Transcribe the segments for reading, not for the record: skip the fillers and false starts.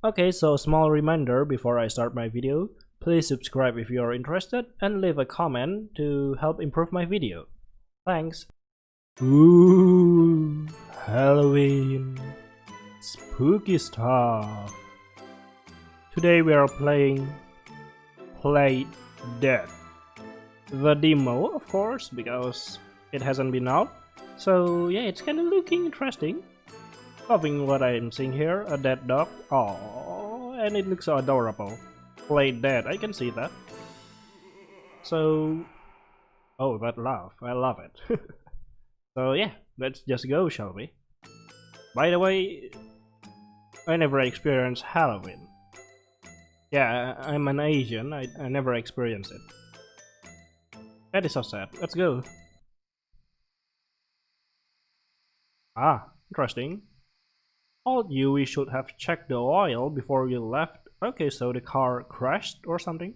Okay, so small reminder before I start my video. Please subscribe if you are interested and leave a comment to help improve my video. Thanks. Ooh, Halloween. Spooky stuff. Today we are playing Play Dead. The demo, of course, because it hasn't been out. So yeah, it's kind of looking interesting. Loving what I'm seeing here, a dead dog. Oh, and it looks so adorable. Play Dead, I can see that. So, oh, that laugh, I love it. So yeah, let's just go, shall we? By the way, I never experienced Halloween. Yeah, I'm an Asian, I never experienced it. That is so sad. Let's go. Ah, interesting. Told you we should have checked the oil before we left. Okay, so the car crashed or something?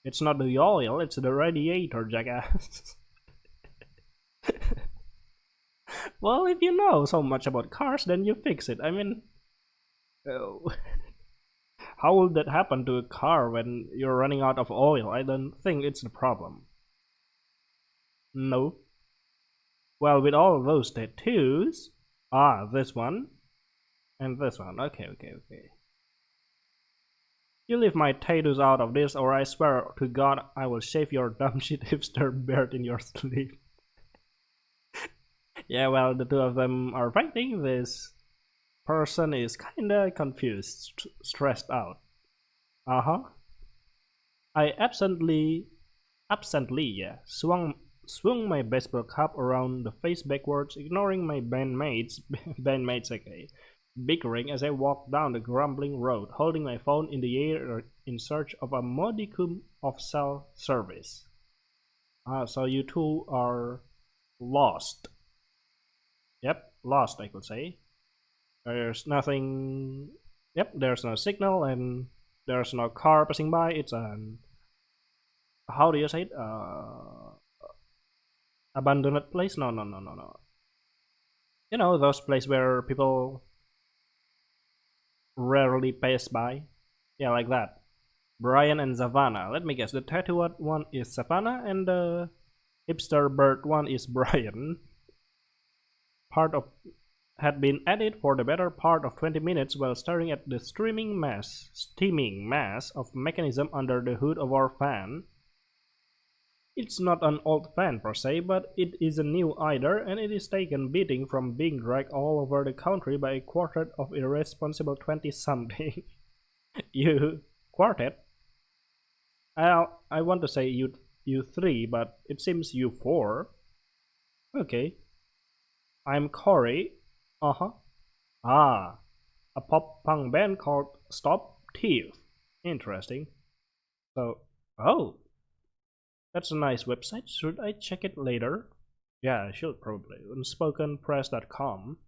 It's not the oil, it's the radiator, jackass. Well, if you know so much about cars, then you fix it. I mean, oh. How will that happen to a car when you're running out of oil? I don't think it's the problem. No. Well, with all those tattoos... Ah, this one. And this one. Okay. You leave my tattoos out of this or I swear to God I will shave your dumb shit hipster beard in your sleep. Yeah, well, the two of them are fighting. This person is kinda confused, stressed out. Uh-huh. I absently, yeah, swung my baseball cap around the face backwards, ignoring my bandmates, okay, bickering as I walked down the grumbling road, holding my phone in the air in search of a modicum of cell service. So you two are lost. Yep, lost, I could say. There's nothing. Yep, there's no signal and there's no car passing by. It's an. How do you say it? Abandoned place? No. You know, those places where people rarely pass by? Yeah, like that. Brian and Savannah. Let me guess, the tattooed one is Savannah and the hipster bird one is Brian. Part of had been added for the better part of 20 minutes while staring at the steaming mass of mechanism under the hood of our fan. It's not an old fan per se, but it is a new either, and it is taken beating from being dragged all over the country by a quartet of irresponsible 20-something. You quartet? I want to say you three, but it seems you four. Okay. I'm Corey. Uh-huh. Ah, a pop punk band called Stop Thief. Interesting. So, oh, that's a nice website. Should I check it later? Yeah, I should probably. Unspokenpress.com.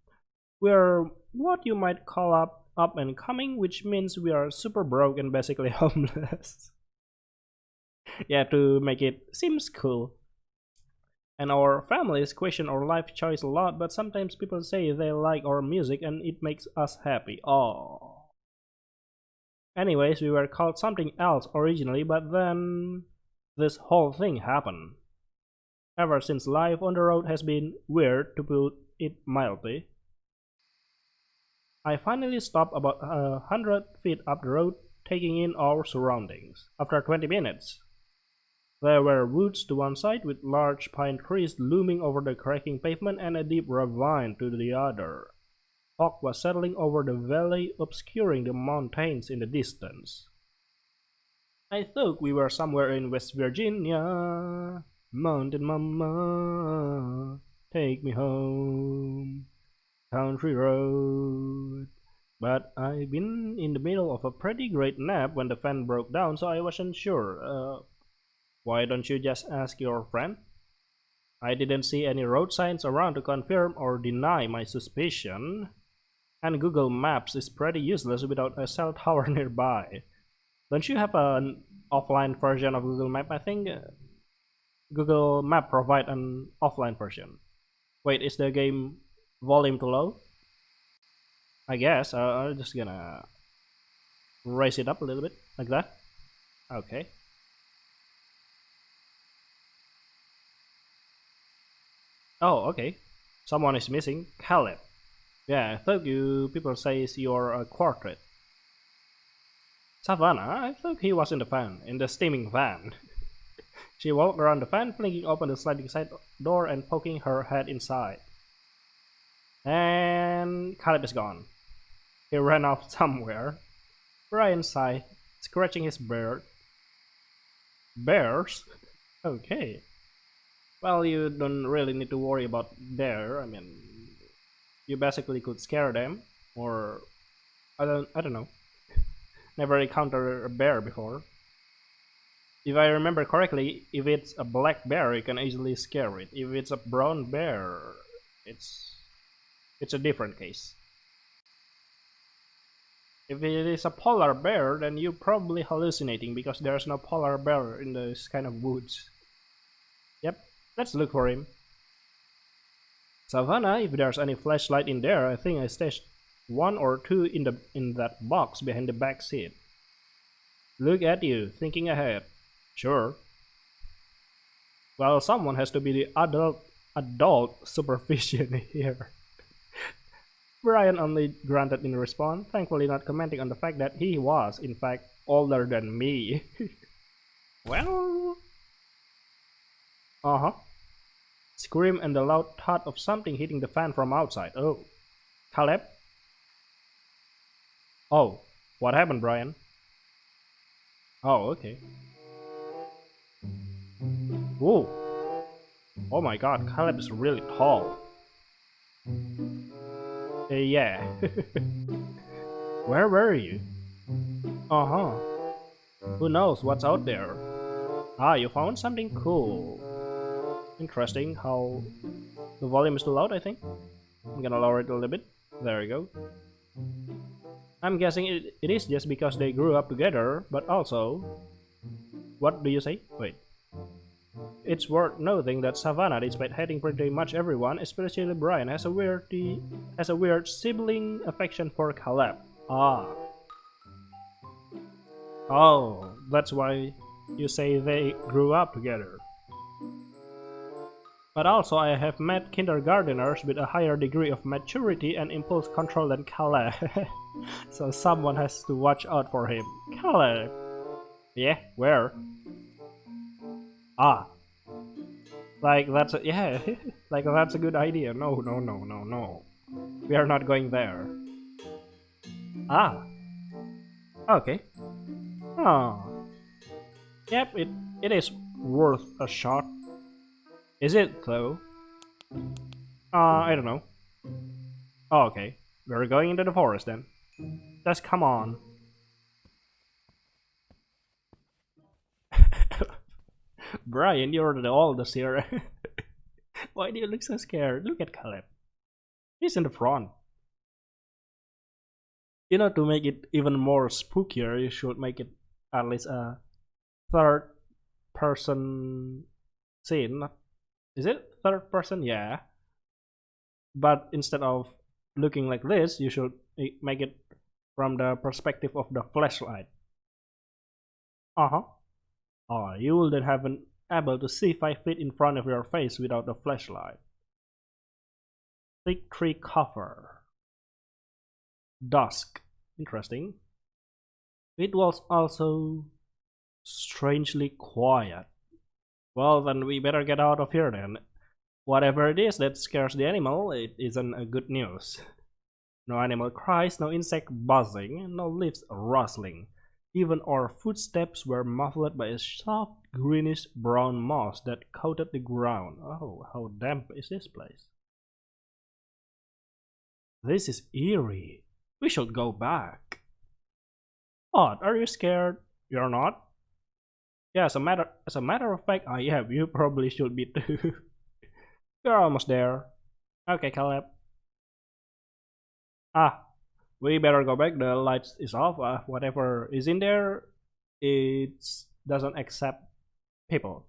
We're what you might call up and coming, which means we are super broke and basically homeless. Yeah, to make it seems cool. And our families question our life choice a lot, but sometimes people say they like our music and it makes us happy. Oh. Anyways, we were called something else originally, but then this whole thing happened. Ever since life on the road has been weird, to put it mildly. I finally stopped about 100 feet up the road, taking in our surroundings. After 20 minutes, there were woods to one side with large pine trees looming over the cracking pavement and a deep ravine to the other. Fog was settling over the valley, obscuring the mountains in the distance. I thought we were somewhere in West Virginia. Mountain mama, take me home. Country road. But I've been in the middle of a pretty great nap when the fan broke down, so I wasn't sure. Why don't you just ask your friend? I didn't see any road signs around to confirm or deny my suspicion. And Google Maps is pretty useless without a cell tower nearby. Don't you have an offline version of Google Map? I think Google Map provide an offline version. Wait, is the game volume too low? I guess I'm just gonna raise it up a little bit like that. Okay. Oh, okay. Someone is missing. Caleb. Yeah, I thought you people says you're a quartet. Savannah, I thought he was in the fan, in the steaming van. She walked around the fan, flinging open the sliding side door and poking her head inside. And Caleb is gone. He ran off somewhere. Brian sighed, scratching his beard. Bears? Okay. Well, you don't really need to worry about there. I mean, you basically could scare them, or I don't know. Never encountered a bear before. If I remember correctly, if it's a black bear, you can easily scare it. If it's a brown bear, it's it's a different case. If it is a polar bear, then you're probably hallucinating because there's no polar bear in this kind of woods. Yep, let's look for him. Savannah, if there's any flashlight in there, I think I stashed one or two in that box behind the back seat. Look at you, thinking ahead. Sure. Well, someone has to be the adult supervision here. Brian only grunted in response, thankfully not commenting on the fact that he was, in fact, older than me. Well... Uh-huh. Scream and the loud thud of something hitting the fan from outside. Oh. Caleb? Oh. What happened, Brian? Oh, okay. Whoa. Oh my god, Caleb is really tall. Yeah. Where were you? Uh-huh. Who knows what's out there? Ah, you found something cool. Interesting how the volume is too loud, I think. I'm gonna lower it a little bit. There we go. I'm guessing it is just because they grew up together, but also... What do you say? Wait. It's worth noting that Savannah, despite hating pretty much everyone, especially Brian, has a weird sibling affection for Caleb. Ah. Oh, that's why you say they grew up together. But also I have met kindergarteners with a higher degree of maturity and impulse control than Caleb. So someone has to watch out for him. Caleb! Yeah, where? Ah. Like that's a, yeah, like that's a good idea. No, no, no, no, no. We are not going there. Ah. Okay. Oh. Yep, it is worth a shot. Is it though? I don't know. Oh, okay. We're going into the forest then. Just come on. Brian, you're the oldest here. Why do you look so scared? Look at Caleb. He's in the front. You know, to make it even more spookier, you should make it at least a third person scene. Is it third person? Yeah. But instead of looking like this, you should make it from the perspective of the flashlight. Uh-huh. Oh, you will then have an able to see 5 feet in front of your face without the flashlight. Thick tree cover. Dusk. Interesting. It was also strangely quiet. Well, then we better get out of here then. Whatever it is that scares the animal, it isn't a good news. No animal cries, no insect buzzing, no leaves rustling. Even our footsteps were muffled by a soft greenish brown moss that coated the ground. Oh, how damp is this place? This is eerie. We should go back. Odd, are you scared? You're not? Yeah, as a matter of fact, I am. You probably should be too. You're almost there. Okay, Caleb. Ah, we better go back. The lights is off. Whatever is in there, it doesn't accept people.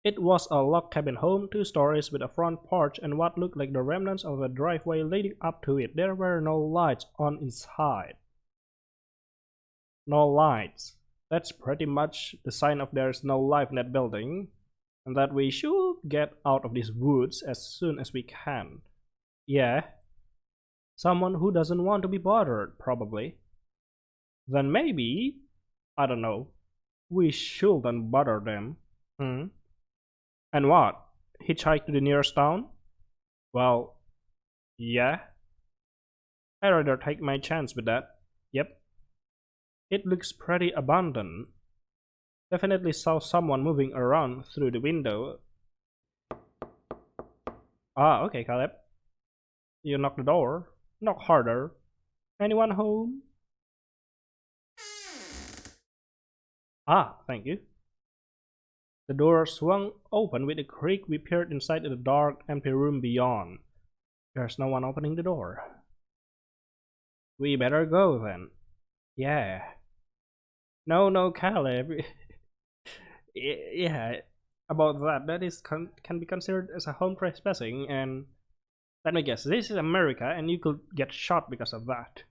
It was a log cabin home, 2 stories with a front porch and what looked like the remnants of a driveway leading up to it. There were no lights on inside. No lights. That's pretty much the sign of there's no life in that building, and that we should get out of these woods as soon as we can. Yeah. Someone who doesn't want to be bothered, probably. Then maybe, I don't know, we shouldn't bother them. And what? Hitchhike to the nearest town? Well, yeah. I'd rather take my chance with that. Yep. It looks pretty abandoned. Definitely saw someone moving around through the window. Ah, okay, Caleb. You knock the door. Knock harder. Anyone home? Ah, thank you. The door swung open with a creak. We peered inside the dark, empty room beyond. There's no one opening the door. We better go then. Yeah. No, Caleb. Yeah, about that. That is can be considered as a home trespassing, and let me guess, this is America, and you could get shot because of that.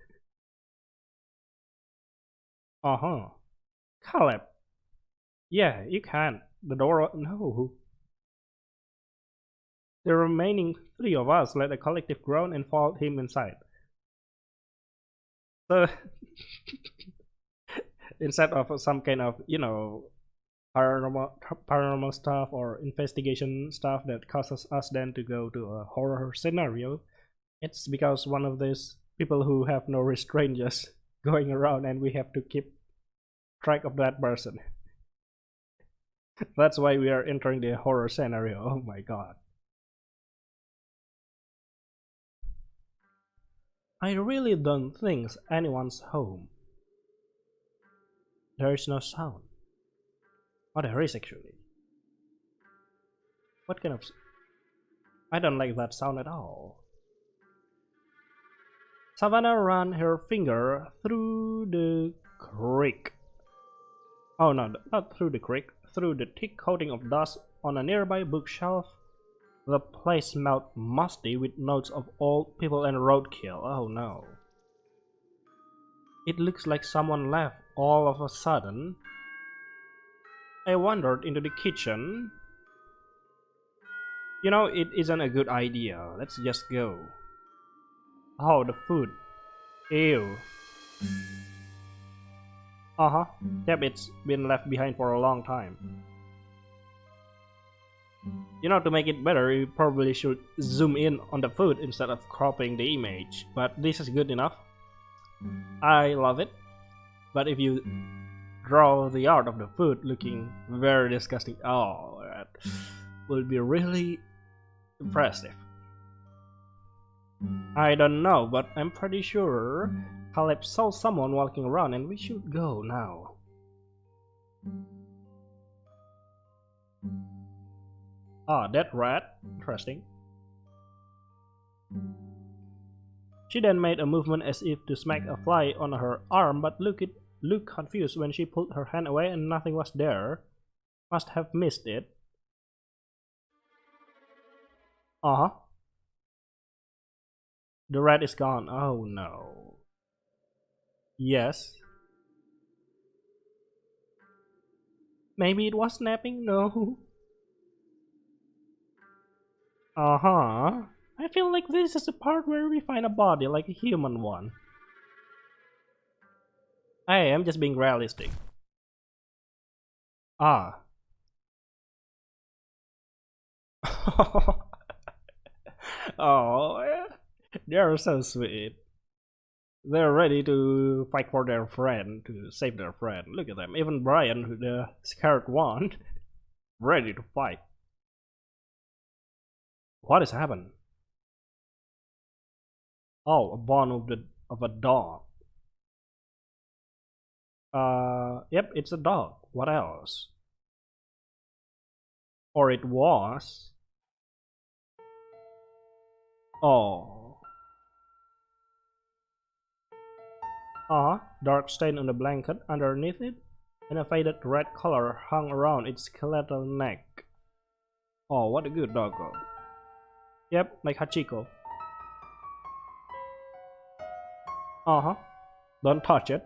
Caleb. Yeah, you can. The door. No. The remaining 3 of us led a collective groan and followed him inside. So, instead of some kind of, paranormal stuff or investigation stuff that causes us then to go to a horror scenario, it's because one of these people who have no restraint just going around and we have to keep track of that person. That's why we are entering the horror scenario. Oh my god. I really don't think anyone's home. There is no sound. Oh, there is actually. What kind of... I don't like that sound at all. Savannah ran her finger through the creek. Oh no, not through the creek. Through the thick coating of dust on a nearby bookshelf. The place smelled musty with notes of old people and roadkill. Oh no. It looks like someone left all of a sudden. I wandered into the kitchen. You know, it isn't a good idea. Let's just go. Oh, the food. Ew. Yep, it's been left behind for a long time. You know, to make it better, you probably should zoom in on the food instead of cropping the image. But this is good enough. I love it. But if you draw the art of the food looking very disgusting, oh, that will be really impressive. I don't know, but I'm pretty sure Caleb saw someone walking around and we should go now. Ah, that rat. Interesting. She then made a movement as if to smack a fly on her arm, but looked confused when she pulled her hand away and nothing was there. Must have missed it. The rat is gone. Oh no. Yes. Maybe it was napping? No. I feel like this is the part where we find a body, like a human one. Hey, I'm just being realistic. Ah. Oh, they're so sweet. They're ready to fight for their friend, to save their friend. Look at them. Even Brian, the scared one, ready to fight. What has happened? Oh, a bone of a dog. Yep, it's a dog. What else? Or it was. Oh. Dark stain on the blanket underneath it, and a faded red color hung around its skeletal neck. Oh, what a good doggo. Yep, like Hachiko. Uh-huh. Don't touch it.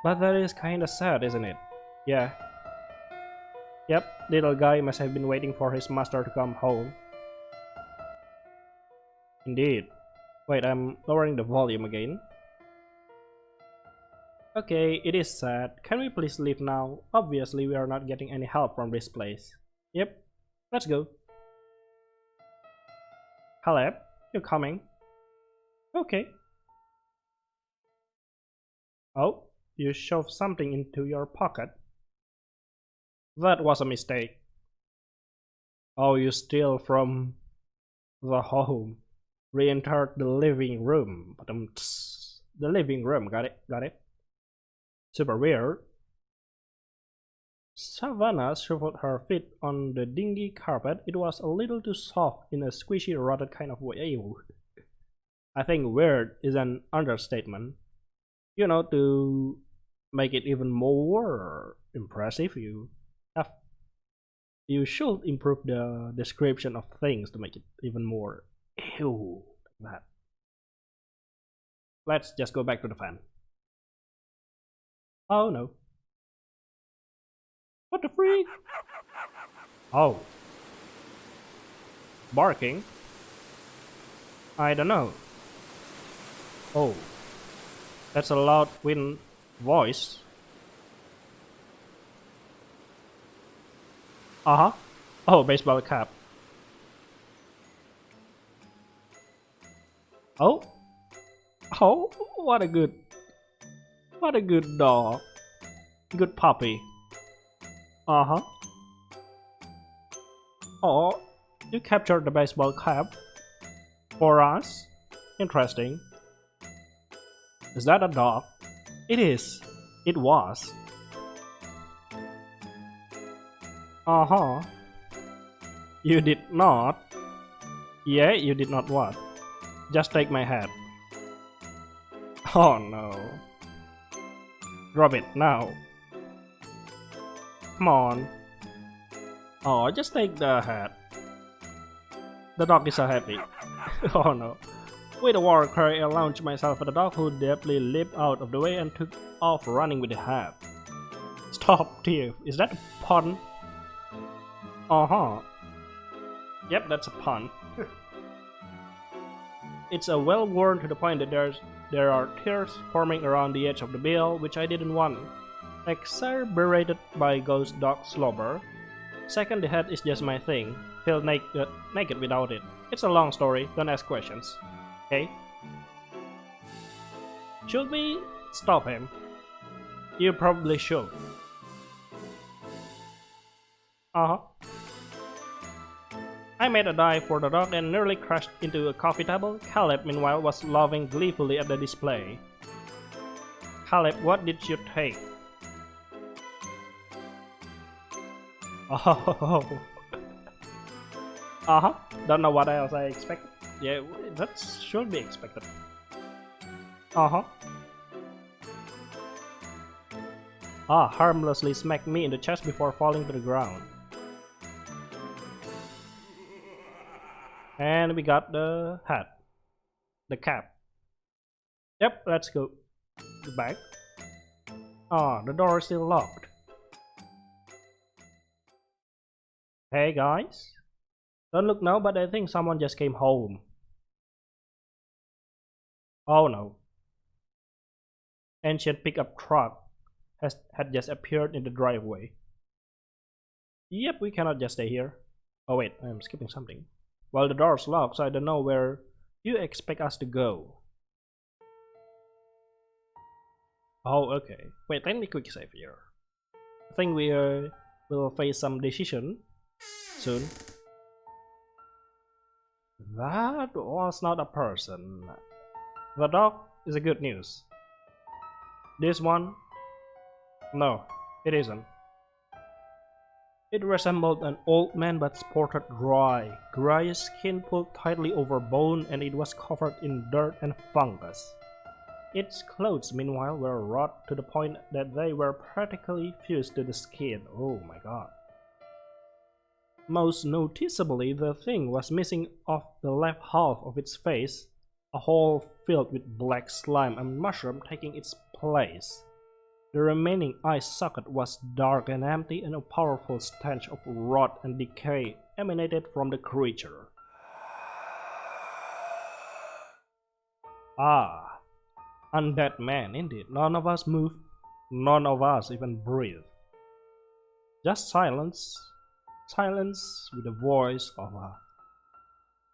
But that is kinda sad, isn't it? Yeah. Yep, little guy must have been waiting for his master to come home. Indeed. Wait, I'm lowering the volume again. Okay, it is sad. Can we please leave now? Obviously, we are not getting any help from this place. Yep, let's go. Caleb, you're coming. Okay. Oh, you shoved something into your pocket. That was a mistake. Oh, you steal from the home. Re-entered the living room. The living room, got it. Super weird. Savannah shuffled her feet on the dingy carpet. It was a little too soft in a squishy, rotted kind of way. Ew. I think weird is an understatement. You know, to make it even more impressive, you should improve the description of things to make it even more ew like that. Let's just go back to the fan. Oh no. What the freak? Oh. Barking? I don't know. Oh. That's a loud wind voice. Uh-huh. Oh, baseball cap. Oh. Oh, what a good dog. Good puppy. Uh-huh. Oh, you captured the baseball cap for us? Interesting. Is that a dog? It is. It was. Uh-huh. You did not. Yeah, you did not what? Just take my hat. Oh no. Drop it now. Come on. Oh, just take the hat. The dog is so happy. Oh no. With a war cry, I launched myself at the dog, who deftly leaped out of the way and took off running with the hat. Stop, thief. Is that a pun? Uh-huh. Yep, that's a pun. It's a well worn to the point that there are tears forming around the edge of the bill, which I didn't want. Exacerbated by ghost dog slobber. Second, the hat is just my thing. Feel naked without it. It's a long story, don't ask questions. Okay? Should we stop him? You probably should. Uh-huh. I made a dive for the dog and nearly crashed into a coffee table. Caleb, meanwhile, was laughing gleefully at the display. Caleb, what did you take? Oh. Uh-huh. Don't know what else I expected. Yeah, that should be expected. Uh-huh. Ah, harmlessly smacked me in the chest before falling to the ground. And we got the hat. The cap. Yep, let's go. Back. Ah, the door is still locked. Hey guys. Don't look now, but I think someone just came home. Oh no. Ancient pickup truck had just appeared in the driveway. Yep, we cannot just stay here. Oh wait, I'm skipping something. Well, the door's locked, so I don't know where you expect us to go. Oh, okay. Wait, let me quick save here. I think we will face some decision soon. That was not a person. The dog is a good news. This one? No, it isn't. It resembled an old man but sported gray skin pulled tightly over bone, and it was covered in dirt and fungus. Its clothes, meanwhile, were rot to the point that they were practically fused to the skin. Oh my god. Most noticeably, the thing was missing off the left half of its face, a hole filled with black slime and mushroom taking its place. The remaining eye socket was dark and empty, and a powerful stench of rot and decay emanated from the creature. Ah, undead man indeed. None of us moved, none of us even breathed. Just silence, silence with the voice of a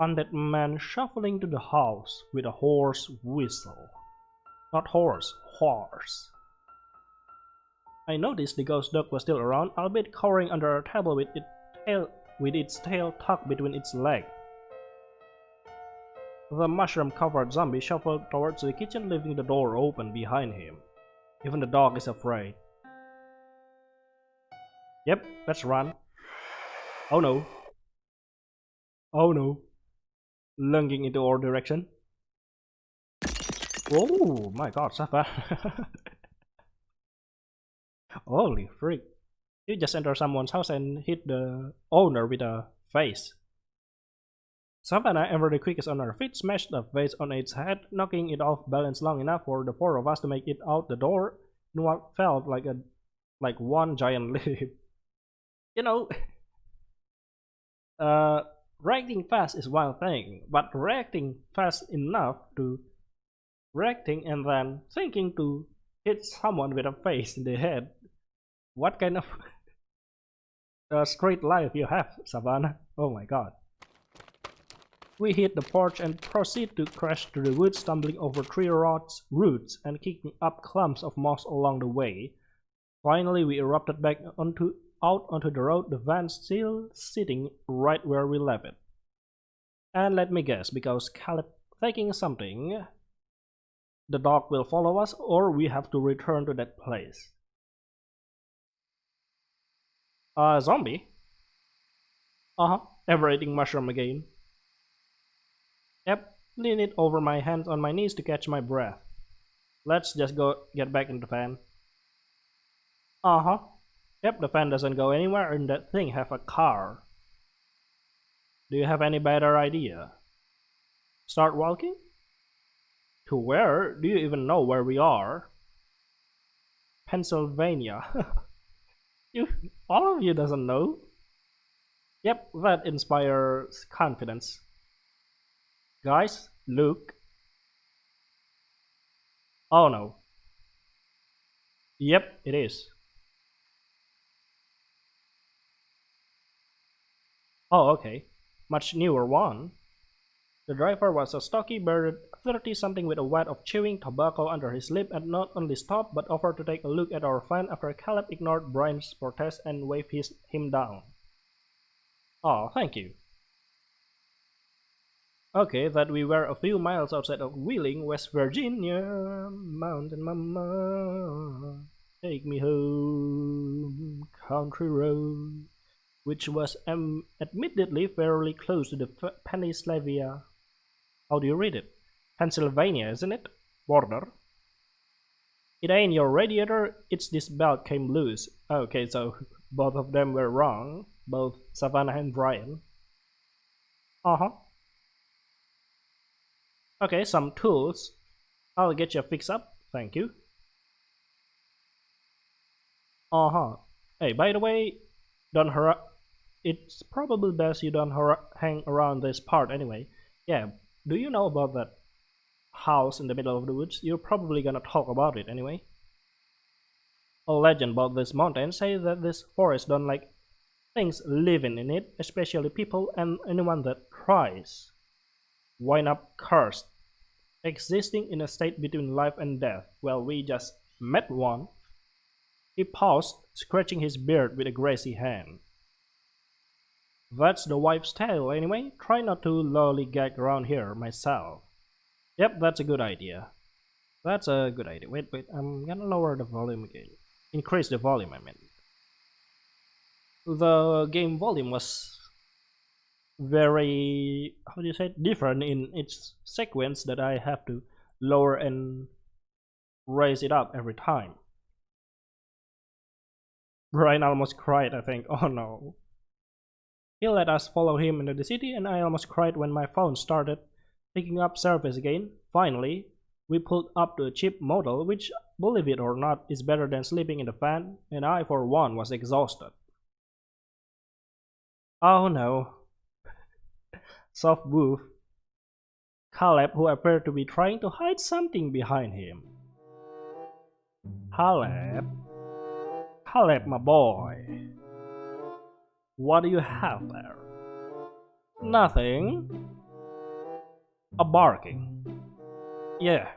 undead man shuffling to the house with a hoarse whistle. Not horse, horse. I noticed the ghost dog was still around, albeit cowering under a table with its tail tucked between its legs. The mushroom-covered zombie shuffled towards the kitchen, leaving the door open behind him. Even the dog is afraid. Yep, let's run. Oh no. Oh no. Lunging into our direction. Oh my god, Safa. Holy freak. You just enter someone's house and hit the owner with a vase. Savannah, ever the quickest on her feet, smashed the vase on its head, knocking it off balance long enough for the four of us to make it out the door in what felt like one giant leap. You know, reacting fast is one thing, but reacting fast enough to reacting and then thinking to hit someone with a face in the head. What kind of straight life you have, Savannah? Oh my god. We hit the porch and proceed to crash through the woods, stumbling over tree roots and kicking up clumps of moss along the way. Finally, we erupted back out onto the road, the van still sitting right where we left it. And let me guess, because Caleb taking something, the dog will follow us, or we have to return to that place. Zombie? Ever eating mushroom again. Yep, lean it over my hands on my knees to catch my breath. Let's just get back in the van. Yep, the van doesn't go anywhere and that thing have a car. Do you have any better idea? Start walking? To where? Do you even know where we are? Pennsylvania. All of you doesn't know. Yep, that inspires confidence. Guys, look. Oh no. Yep, it is. Oh, okay. Much newer one. The driver was a stocky bearded 30-something with a wad of chewing tobacco under his lip and not only stopped but offered to take a look at our van after Caleb ignored Brian's protest and waved him down. Oh, thank you. Okay, that we were a few miles outside of Wheeling, West Virginia. Mountain Mama, take me home, country road, which was admittedly fairly close to the Pennsylvania. How do you read it? Pennsylvania, isn't it? Border. It ain't your radiator, it's this belt came loose. Okay, so both of them were wrong, both Savannah and Brian. Okay, some tools. I'll get you fixed up, thank you. Hey, by the way, don't hurry. It's probably best you don't hang around this part anyway. Yeah, do you know about that house in the middle of the woods? You're probably gonna talk about it anyway. A legend about this mountain says that this forest don't like things living in it, especially people and anyone that tries. Wind up cursed, existing in a state between life and death. Well, we just met one. He paused, scratching his beard with a greasy hand. That's the wife's tale anyway. Try not to lollygag around here myself. Yep, that's a good idea. That's a good idea. Wait, I'm gonna lower the volume again. Increase the volume, I mean. The game volume was very, how do you say it, different in its sequence that I have to lower and raise it up every time. Brian almost cried, I think. Oh no. He let us follow him into the city, and I almost cried when my phone started picking up service again. Finally, we pulled up to a cheap motel, which, believe it or not, is better than sleeping in the van, and I, for one, was exhausted. Oh no. Soft woof. Caleb, who appeared to be trying to hide something behind him. Caleb, my boy. What do you have there? Nothing. A barking. Yeah.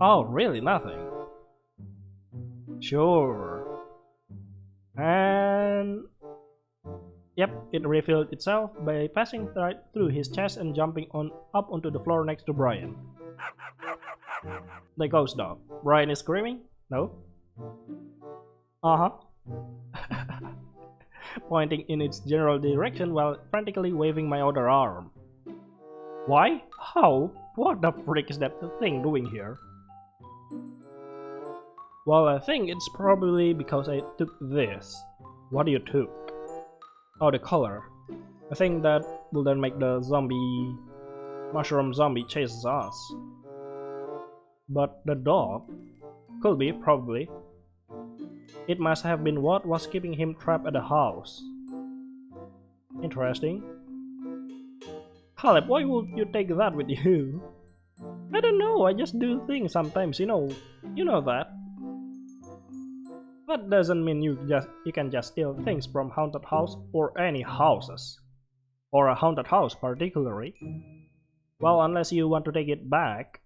Oh, really? Nothing. Sure. And yep, it revealed itself by passing right through his chest and jumping up onto the floor next to Brian. The ghost dog. Brian is screaming? No? Uh-huh. Pointing in its general direction while frantically waving my other arm. Why? How? What the frick is that thing doing here? Well, I think it's probably because I took this. What do you took? Oh, the color. I think that will then make the mushroom zombie chases us. But the dog? Could be, probably. It must have been what was keeping him trapped at the house. Interesting. Caleb, why would you take that with you? I don't know, I just do things sometimes, you know that. That doesn't mean you can just steal things from haunted house or any houses. Or a haunted house particularly. Well, unless you want to take it back.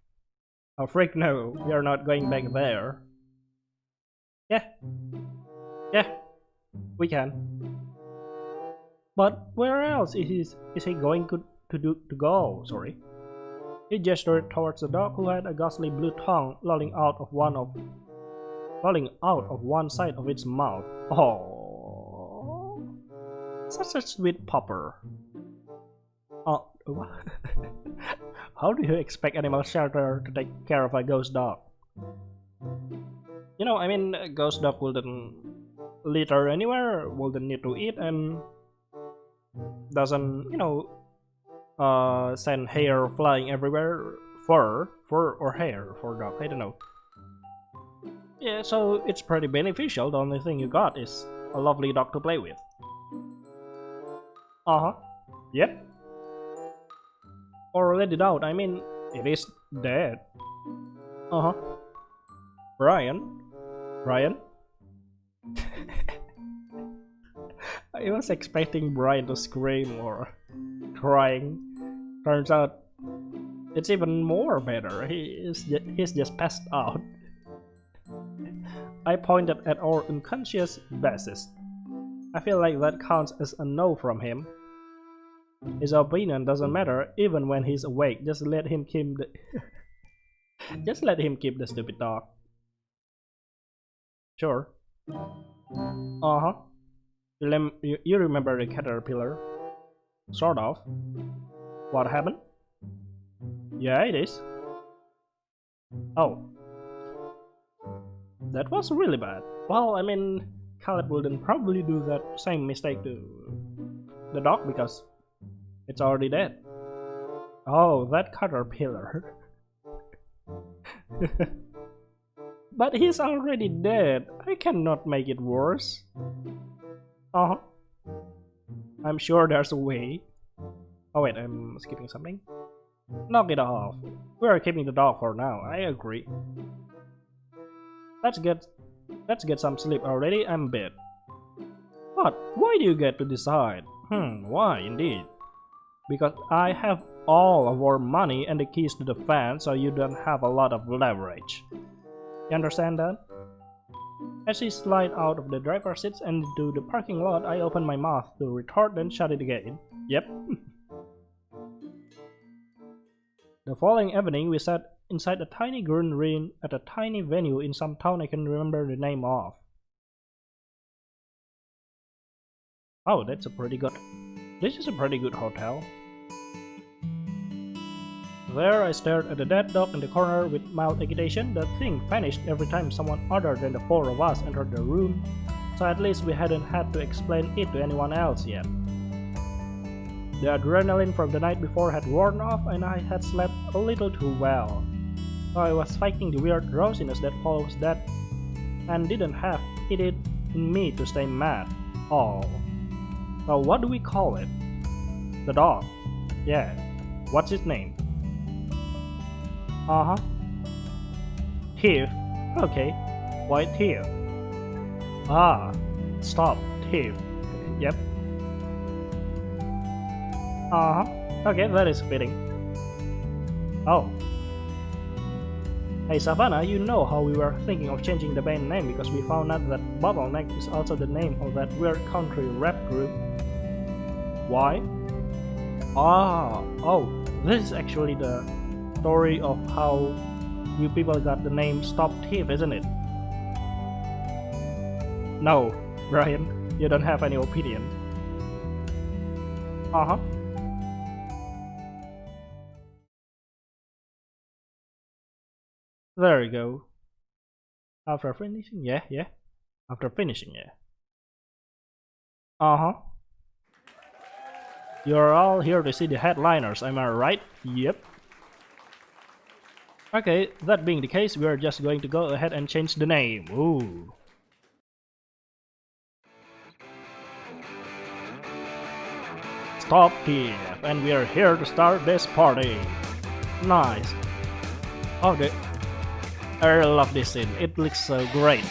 Oh freak no, we are not going back there. Yeah, we can. But where else is he going to go? Sorry. He gestured towards the dog, who had a ghastly blue tongue lolling out of one side of its mouth. Oh, such a sweet pupper. Oh, how do you expect animal shelter to take care of a ghost dog? You know, I mean, a ghost dog wouldn't litter anywhere, wouldn't need to eat, and doesn't, send hair flying everywhere. Fur or hair for dog, I don't know. Yeah, so it's pretty beneficial. The only thing you got is a lovely dog to play with. Uh-huh. Yep. Or let it out, I mean, it is dead. Uh-huh. Brian? I was expecting Brian to scream or crying. Turns out it's even more better. He's just passed out. I pointed at our unconscious bassist. I feel like that counts as a no from him. His opinion doesn't matter even when he's awake. Just let him keep the just let him keep the stupid dog. Sure. Uh-huh. You remember the caterpillar? Sort of. What happened? Yeah, it is. Oh. That was really bad. Well, I mean, Caleb wouldn't probably do that same mistake to the dog because it's already dead. Oh, that caterpillar. But he's already dead. I cannot make it worse. Uh-huh. I'm sure there's a way. Oh wait, I'm skipping something. Knock it off. We are keeping the dog for now. I agree. Let's get some sleep already. I'm bed. What? Why do you get to decide? Why indeed? Because I have all of our money and the keys to the van, so you don't have a lot of leverage. You understand that? As he slid out of the driver's seat and into the parking lot, I opened my mouth to retort, then shut it again. Yep. The following evening, we sat inside a tiny green room at a tiny venue in some town I can remember the name of. Oh, this is a pretty good hotel. There I stared at the dead dog in the corner with mild agitation. The thing vanished every time someone other than the four of us entered the room, so at least we hadn't had to explain it to anyone else yet. The adrenaline from the night before had worn off and I had slept a little too well. So I was fighting the weird drowsiness that follows that and didn't have it in me to stay mad. Oh. So what do we call it? The dog. Yeah. What's its name? Uh-huh. Thief. Okay. Why thief? Ah. Stop. Thief. Yep. Uh-huh. Okay, that is fitting. Oh. Hey Savannah, you know how we were thinking of changing the band name because we found out that Bottleneck is also the name of that weird country rap group. Why? Ah, oh, this is actually the story of how you people got the name Stop Thief, isn't it? No, Brian, you don't have any opinion. Uh-huh. There you go. After finishing, yeah. After finishing, yeah. Uh-huh. You're all here to see the headliners, am I right? Yep. Okay, that being the case, we are just going to go ahead and change the name. Ooh. Stop Thief, and we are here to start this party. Nice. Okay. I really love this scene, it looks so great.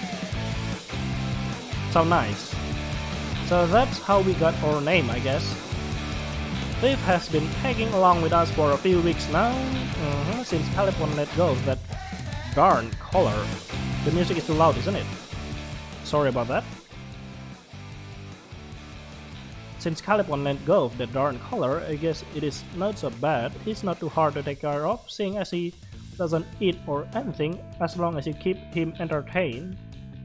So nice. So that's how we got our name, I guess. Thief has been tagging along with us for a few weeks now, since California let go of that darn color. The music is too loud, isn't it? Sorry about that. Since California let go of that darn color, I guess it is not so bad. He's not too hard to take care of, seeing as he doesn't eat or anything as long as you keep him entertained.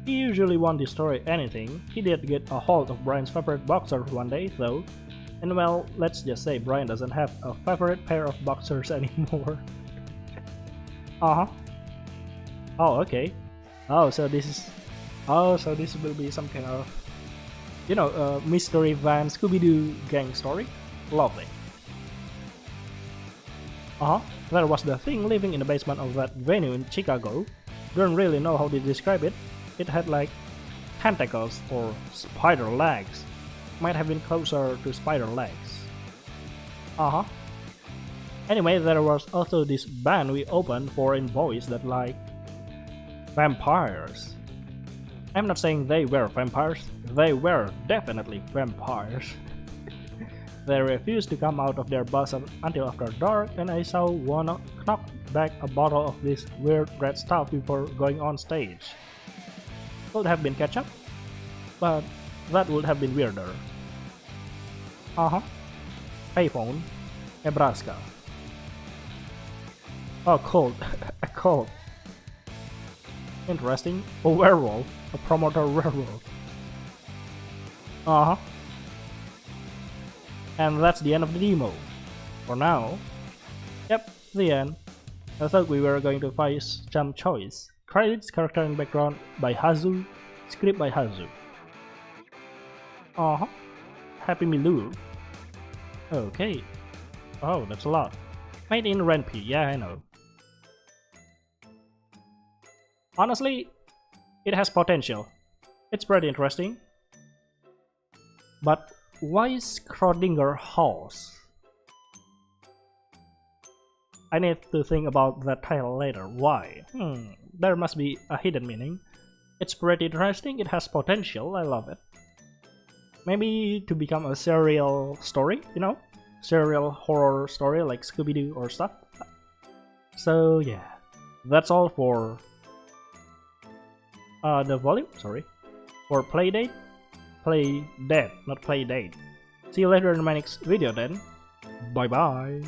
He usually won't destroy anything. He did get a hold of Brian's favorite boxers one day though, and well, let's just say Brian doesn't have a favorite pair of boxers anymore. Uh-huh. Oh, okay. So this will be some kind of, you know, mystery van Scooby-Doo gang story. Lovely. Uh-huh. There was the thing living in the basement of that venue in Chicago. Don't really know how to describe it. It had like tentacles or spider legs. Might have been closer to spider legs. Uh-huh. Anyway, there was also this band we opened for in boys that like vampires. I'm not saying they were vampires. They were definitely vampires. They refused to come out of their bus until after dark, and I saw one knock back a bottle of this weird red stuff before going on stage. Could have been ketchup, but that would have been weirder. Uh-huh. Payphone, Nebraska. Oh, cold. A cold. Interesting. A werewolf. A promoter werewolf. Uh-huh. And that's the end of the demo. For now. Yep, the end. I thought we were going to face Jump Choice. Credits, character and background by Hazu. Script by Hazu. Uh-huh. Happy Me Love. Okay. Oh, that's a lot. Made in Renpi, yeah, I know. Honestly, it has potential. It's pretty interesting. But why Schrödinger house? I need to think about that title later. Why? There must be a hidden meaning. It's pretty interesting, it has potential, I love it. Maybe to become a serial story, you know? Serial horror story like Scooby-Doo or stuff. So yeah, that's all for the volume, sorry. For Playdate. Play dead, not play date. See you later in my next video then. Bye bye.